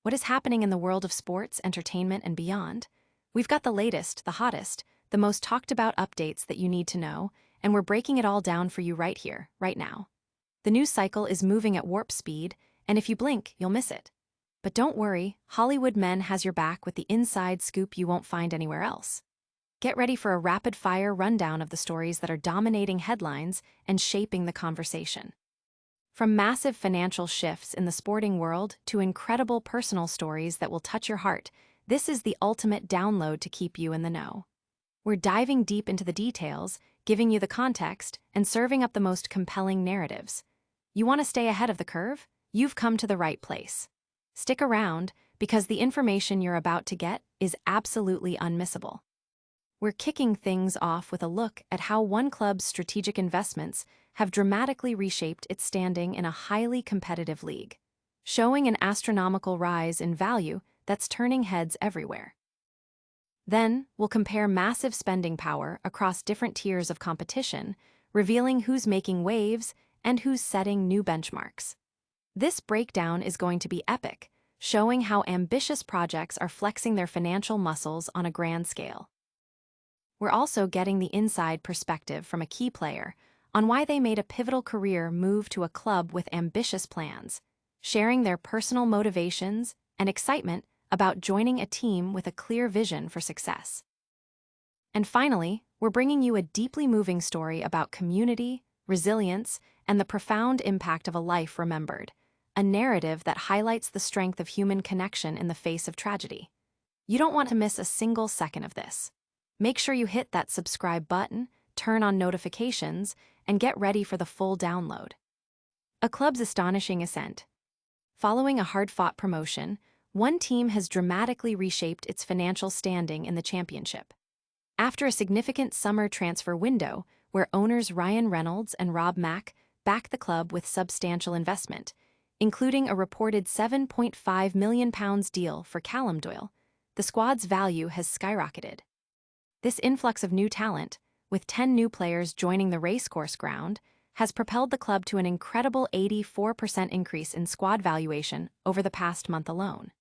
what is happening in the world of sports, entertainment, and beyond. We've got the latest, the hottest, the most talked about updates that you need to know, and we're breaking it all down for you right here, right now. The news cycle is moving at warp speed, and if you blink, you'll miss it. But don't worry, Hollywood Men has your back with the inside scoop you won't find anywhere else. Get ready for a rapid-fire rundown of the stories that are dominating headlines and shaping the conversation. From massive financial shifts in the sporting world to incredible personal stories that will touch your heart, this is the ultimate download to keep you in the know. We're diving deep into the details, giving you the context, and serving up the most compelling narratives. You want to stay ahead of the curve? You've come to the right place. Stick around, because the information you're about to get is absolutely unmissable. We're kicking things off with a look at how one club's strategic investments have dramatically reshaped its standing in a highly competitive league, showing an astronomical rise in value that's turning heads everywhere. Then, we'll compare massive spending power across different tiers of competition, revealing who's making waves and who's setting new benchmarks. This breakdown is going to be epic, showing how ambitious projects are flexing their financial muscles on a grand scale. We're also getting the inside perspective from a key player on why they made a pivotal career move to a club with ambitious plans, sharing their personal motivations and excitement about joining a team with a clear vision for success. And finally, we're bringing you a deeply moving story about community, resilience, and the profound impact of a life remembered, a narrative that highlights the strength of human connection in the face of tragedy. You don't want to miss a single second of this. Make sure you hit that subscribe button, turn on notifications, and get ready for the full download. A club's astonishing ascent. Following a hard-fought promotion, one team has dramatically reshaped its financial standing in the championship. After a significant summer transfer window, where owners Ryan Reynolds and Rob Mack backed the club with substantial investment, including a reported £7.5 million deal for Callum Doyle, the squad's value has skyrocketed. This influx of new talent, with 10 new players joining the racecourse ground, has propelled the club to an incredible 84% increase in squad valuation over the past month alone.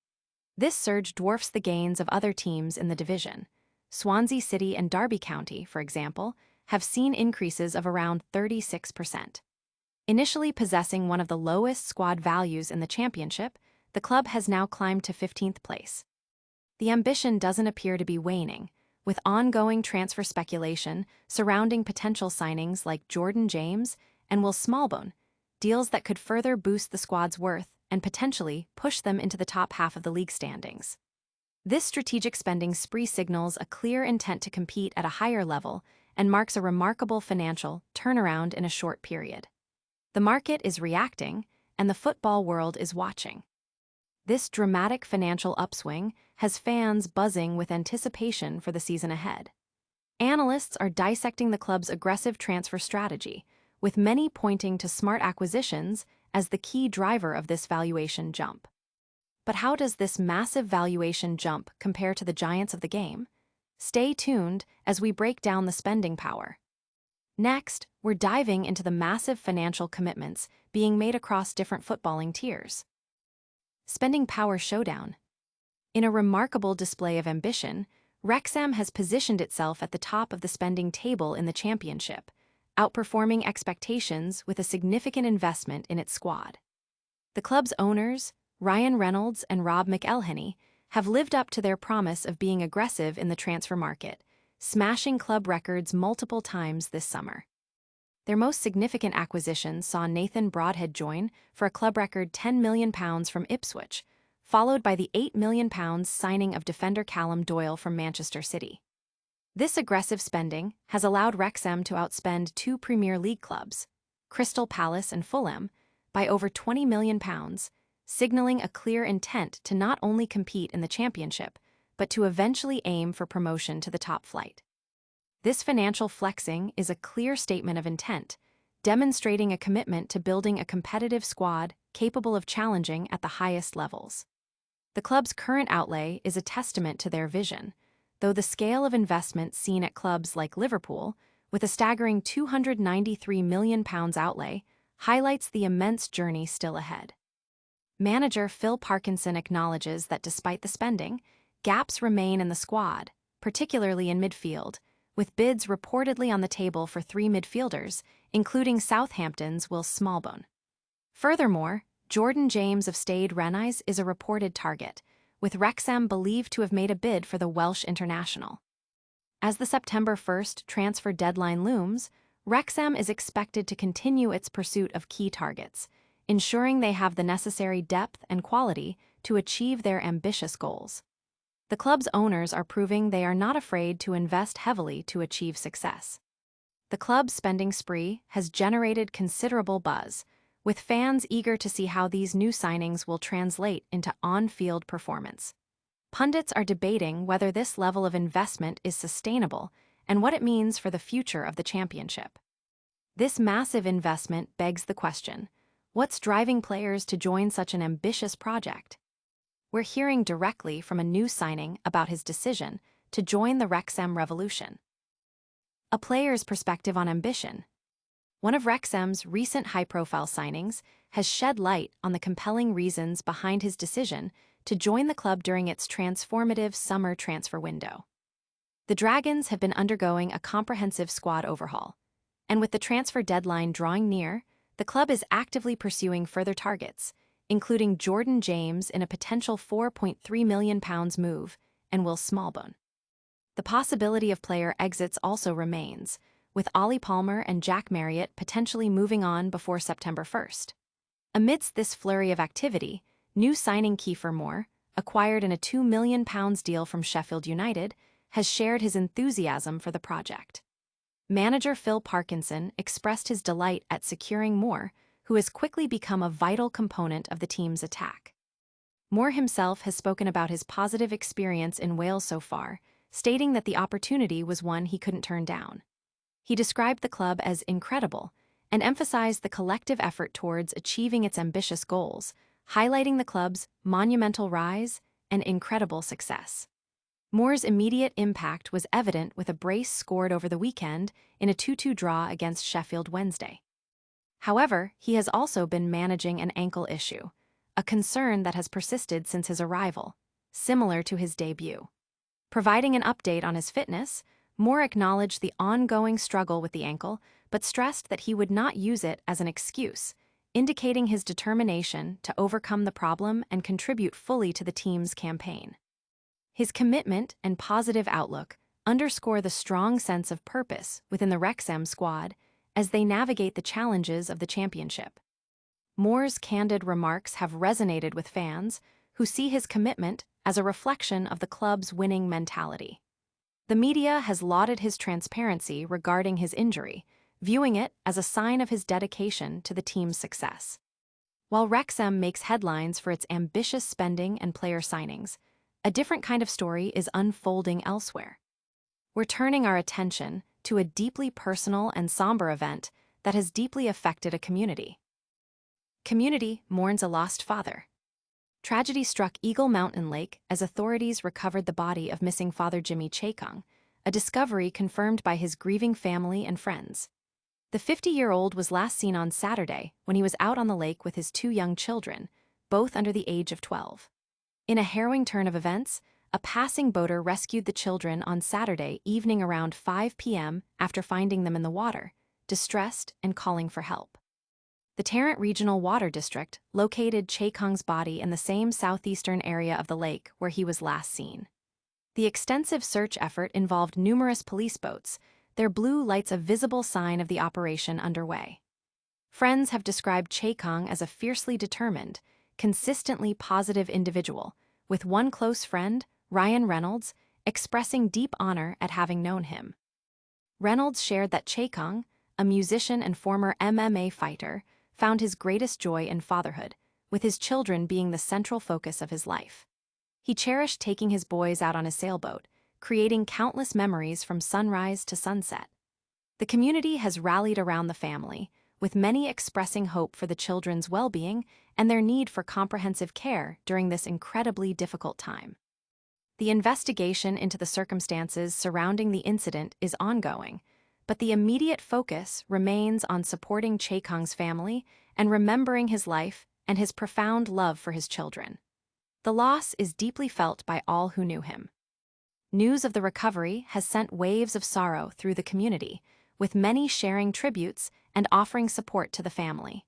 This surge dwarfs the gains of other teams in the division. Swansea City and Derby County, for example, have seen increases of around 36%. Initially possessing one of the lowest squad values in the championship, the club has now climbed to 15th place. The ambition doesn't appear to be waning, with ongoing transfer speculation surrounding potential signings like Jordan James and Will Smallbone, deals that could further boost the squad's worth and potentially push them into the top half of the league standings. This strategic spending spree signals a clear intent to compete at a higher level and marks a remarkable financial turnaround in a short period. The market is reacting, and the football world is watching. This dramatic financial upswing has fans buzzing with anticipation for the season ahead. Analysts are dissecting the club's aggressive transfer strategy, with many pointing to smart acquisitions as the key driver of this valuation jump. But how does this massive valuation jump compare to the giants of the game? Stay tuned as we break down the spending power. Next, we're diving into the massive financial commitments being made across different footballing tiers. Spending power showdown. In a remarkable display of ambition, Wrexham has positioned itself at the top of the spending table in the championship, outperforming expectations with a significant investment in its squad. The club's owners, Ryan Reynolds and Rob McElhenney, have lived up to their promise of being aggressive in the transfer market, smashing club records multiple times this summer. Their most significant acquisition saw Nathan Broadhead join for a club record £10 million from Ipswich, followed by the £8 million signing of defender Callum Doyle from Manchester City. This aggressive spending has allowed Wrexham to outspend two Premier League clubs, Crystal Palace and Fulham, by over £20 million, signaling a clear intent to not only compete in the championship, but to eventually aim for promotion to the top flight. This financial flexing is a clear statement of intent, demonstrating a commitment to building a competitive squad capable of challenging at the highest levels. The club's current outlay is a testament to their vision, though the scale of investment seen at clubs like Liverpool, with a staggering £293 million outlay, highlights the immense journey still ahead. Manager Phil Parkinson acknowledges that despite the spending, gaps remain in the squad, particularly in midfield, with bids reportedly on the table for 3 midfielders, including Southampton's Will Smallbone. Furthermore, Jordan James of Stade Rennes is a reported target, with Wrexham believed to have made a bid for the Welsh international. As the September 1st transfer deadline looms, Wrexham is expected to continue its pursuit of key targets, ensuring they have the necessary depth and quality to achieve their ambitious goals. The club's owners are proving they are not afraid to invest heavily to achieve success. The club's spending spree has generated considerable buzz, with fans eager to see how these new signings will translate into on-field performance. Pundits are debating whether this level of investment is sustainable and what it means for the future of the championship. This massive investment begs the question: what's driving players to join such an ambitious project? We're hearing directly from a new signing about his decision to join the Wrexham revolution. A player's perspective on ambition. One of Wrexham's recent high-profile signings has shed light on the compelling reasons behind his decision to join the club during its transformative summer transfer window. The Dragons have been undergoing a comprehensive squad overhaul, and with the transfer deadline drawing near, the club is actively pursuing further targets, including Jordan James in a potential £4.3 million move and Will Smallbone. The possibility of player exits also remains, with Ollie Palmer and Jack Marriott potentially moving on before September 1st. Amidst this flurry of activity, new signing Kiefer Moore, acquired in a £2 million deal from Sheffield United, has shared his enthusiasm for the project. Manager Phil Parkinson expressed his delight at securing Moore, who has quickly become a vital component of the team's attack. Moore himself has spoken about his positive experience in Wales so far, stating that the opportunity was one he couldn't turn down. He described the club as incredible and emphasized the collective effort towards achieving its ambitious goals, highlighting the club's monumental rise and incredible success. Moore's immediate impact was evident with a brace scored over the weekend in a 2-2 draw against Sheffield Wednesday. However, he has also been managing an ankle issue, a concern that has persisted since his arrival, similar to his debut. Providing an update on his fitness, Moore acknowledged the ongoing struggle with the ankle, but stressed that he would not use it as an excuse, indicating his determination to overcome the problem and contribute fully to the team's campaign. His commitment and positive outlook underscore the strong sense of purpose within the Wrexham squad as they navigate the challenges of the championship. Moore's candid remarks have resonated with fans who see his commitment as a reflection of the club's winning mentality. The media has lauded his transparency regarding his injury, viewing it as a sign of his dedication to the team's success. While Wrexham makes headlines for its ambitious spending and player signings, a different kind of story is unfolding elsewhere. We're turning our attention to a deeply personal and somber event that has deeply affected a community. Community mourns a lost father. Tragedy struck Eagle Mountain Lake as authorities recovered the body of missing father Jimmy Chakong, a discovery confirmed by his grieving family and friends. The 50-year-old was last seen on Saturday when he was out on the lake with his 2 young children, both under the age of 12. In a harrowing turn of events, a passing boater rescued the children on Saturday evening around 5 p.m. after finding them in the water, distressed and calling for help. The Tarrant Regional Water District located Chakong's body in the same southeastern area of the lake where he was last seen. The extensive search effort involved numerous police boats, their blue lights a visible sign of the operation underway. Friends have described Chakong as a fiercely determined, consistently positive individual, with one close friend, Ryan Reynolds, expressing deep honor at having known him. Reynolds shared that Chakong, a musician and former MMA fighter, found his greatest joy in fatherhood, with his children being the central focus of his life. He cherished taking his boys out on his sailboat, creating countless memories from sunrise to sunset. The community has rallied around the family, with many expressing hope for the children's well-being and their need for comprehensive care during this incredibly difficult time. The investigation into the circumstances surrounding the incident is ongoing, but the immediate focus remains on supporting Chakong's family and remembering his life and his profound love for his children. The loss is deeply felt by all who knew him. News of the recovery has sent waves of sorrow through the community, with many sharing tributes and offering support to the family.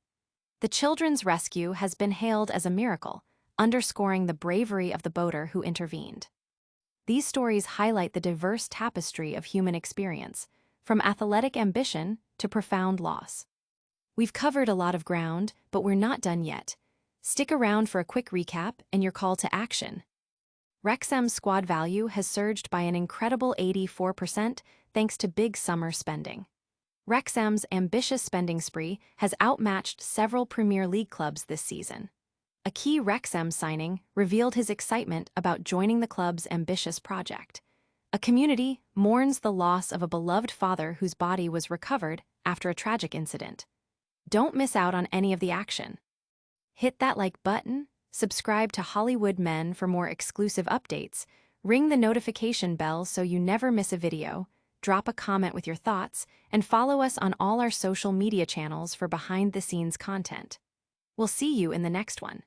The children's rescue has been hailed as a miracle, underscoring the bravery of the boater who intervened. These stories highlight the diverse tapestry of human experience, from athletic ambition to profound loss. We've covered a lot of ground, but we're not done yet. Stick around for a quick recap and your call to action. Wrexham's squad value has surged by an incredible 84% thanks to big summer spending. Wrexham's ambitious spending spree has outmatched several Premier League clubs this season. A key Wrexham signing revealed his excitement about joining the club's ambitious project. A community mourns the loss of a beloved father whose body was recovered after a tragic incident. Don't miss out on any of the action. Hit that like button, subscribe to Hollywood Men for more exclusive updates, ring the notification bell so you never miss a video, drop a comment with your thoughts, and follow us on all our social media channels for behind-the-scenes content. We'll see you in the next one.